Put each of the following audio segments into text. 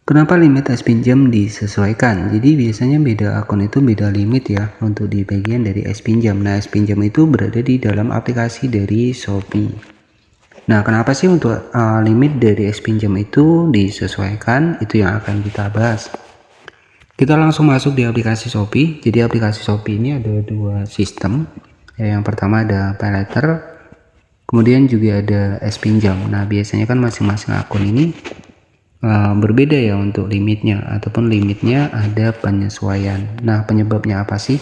Kenapa limit es pinjam disesuaikan? Jadi biasanya beda akun itu beda limit ya untuk di bagian dari es pinjam. Nah, es pinjam itu berada di dalam aplikasi dari Shopee. Nah, kenapa sih untuk limit dari es pinjam itu disesuaikan? Itu yang akan kita bahas. Kita langsung masuk di aplikasi Shopee. Jadi aplikasi Shopee ini ada dua sistem. Yang pertama ada pay later, kemudian juga ada es pinjam. Nah, biasanya kan masing-masing akun ini berbeda ya untuk limitnya, ataupun limitnya ada penyesuaian. Nah, penyebabnya apa sih?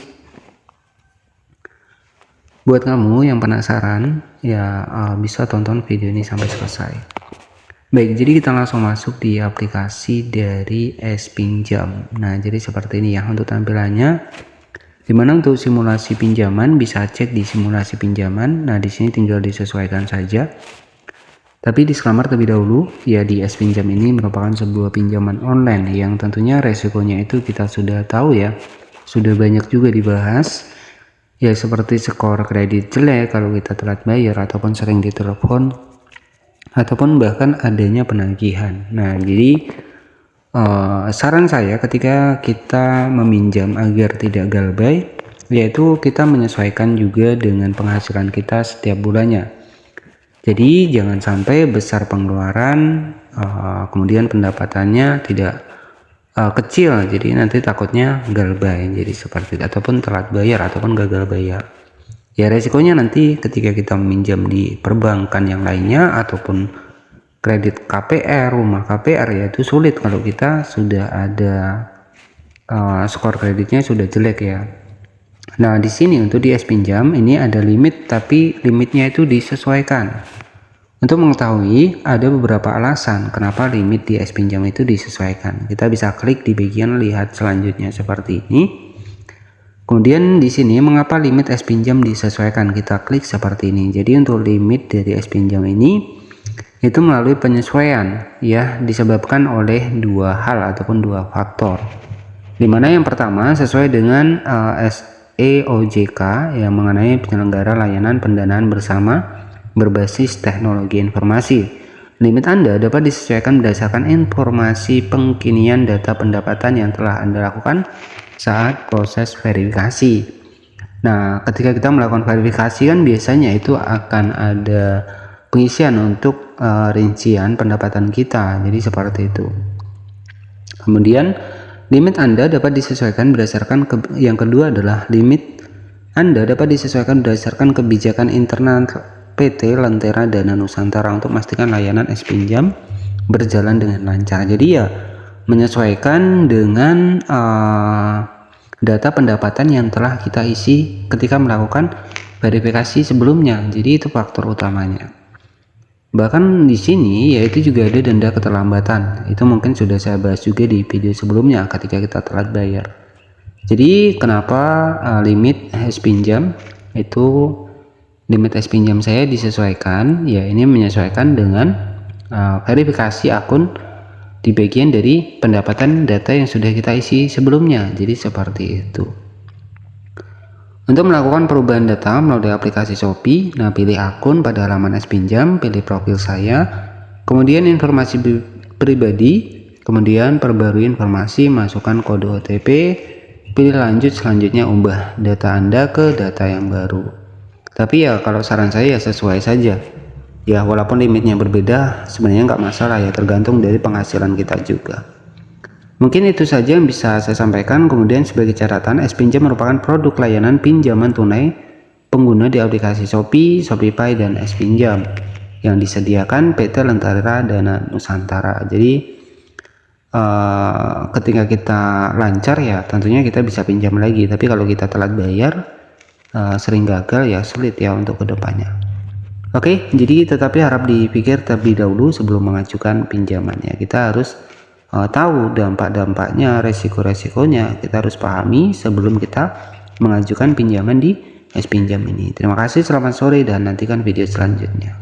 Buat kamu yang penasaran ya, bisa tonton video ini sampai selesai. Baik, jadi kita langsung masuk di aplikasi dari es pinjam. Nah, jadi seperti ini ya untuk tampilannya. Dimana untuk simulasi pinjaman bisa cek di simulasi pinjaman. Nah, di sini tinggal disesuaikan saja. Tapi disclaimer terlebih dahulu, ya di es pinjam ini merupakan sebuah pinjaman online yang tentunya resikonya itu kita sudah tahu ya, sudah banyak juga dibahas, ya seperti skor kredit jelek kalau kita telat bayar, ataupun sering ditelepon, ataupun bahkan adanya penagihan. Nah, jadi saran saya ketika kita meminjam agar tidak galbay, yaitu kita menyesuaikan juga dengan penghasilan kita setiap bulannya. Jadi jangan sampai besar pengeluaran, kemudian pendapatannya tidak kecil, jadi nanti takutnya galbay, jadi seperti itu, ataupun telat bayar ataupun gagal bayar. Ya resikonya nanti ketika kita meminjam di perbankan yang lainnya ataupun kredit KPR, rumah KPR, ya itu sulit kalau kita sudah ada skor kreditnya sudah jelek ya. Nah, di sini untuk di es pinjam ini ada limit, tapi limitnya itu disesuaikan. Untuk mengetahui ada beberapa alasan kenapa limit di es pinjam itu disesuaikan. Kita bisa klik di bagian lihat selanjutnya seperti ini. Kemudian di sini mengapa limit es pinjam disesuaikan, kita klik seperti ini. Jadi untuk limit dari es pinjam ini itu melalui penyesuaian ya, disebabkan oleh dua hal ataupun dua faktor. Dimana yang pertama sesuai dengan SEOJK yang mengenai penyelenggara layanan pendanaan bersama berbasis teknologi informasi. Limit Anda dapat disesuaikan berdasarkan informasi pengkinian data pendapatan yang telah Anda lakukan saat proses verifikasi. Nah, ketika kita melakukan verifikasi kan biasanya itu akan ada pengisian untuk rincian pendapatan kita. Jadi seperti itu. Kemudian limit Anda dapat disesuaikan berdasarkan yang kedua adalah limit Anda dapat disesuaikan berdasarkan kebijakan internal PT Lentera Dana Nusantara untuk memastikan layanan es pinjam berjalan dengan lancar. Jadi ya menyesuaikan dengan data pendapatan yang telah kita isi ketika melakukan verifikasi sebelumnya. Jadi itu faktor utamanya. Bahkan di sini yaitu juga ada denda keterlambatan. Itu mungkin sudah saya bahas juga di video sebelumnya ketika kita telat bayar. Jadi kenapa limit es pinjam itu, limit es pinjam saya disesuaikan, ya ini menyesuaikan dengan verifikasi akun di bagian dari pendapatan data yang sudah kita isi sebelumnya. Jadi seperti itu. Untuk melakukan perubahan data melalui aplikasi Shopee, nah pilih akun pada halaman es pinjam, pilih profil saya, kemudian informasi pribadi, kemudian perbarui informasi, masukkan kode OTP, pilih lanjut, selanjutnya ubah data Anda ke data yang baru. Tapi ya kalau saran saya ya sesuai saja. Ya walaupun limitnya berbeda, sebenarnya nggak masalah ya, tergantung dari penghasilan kita juga. Mungkin itu saja yang bisa saya sampaikan. Kemudian sebagai catatan, es pinjam merupakan produk layanan pinjaman tunai pengguna di aplikasi Shopee, ShopeePay, dan es pinjam yang disediakan PT Lentera Dana Nusantara. Jadi ketika kita lancar ya tentunya kita bisa pinjam lagi. Tapi kalau kita telat bayar, sering gagal ya sulit ya untuk kedepannya. Oke, jadi tetapi harap dipikir terlebih dahulu sebelum mengajukan pinjamannya. Kita harus tahu dampak-dampaknya, resiko-resikonya kita harus pahami sebelum kita mengajukan pinjaman di es pinjam ini. Terima kasih, selamat sore, dan nantikan video selanjutnya.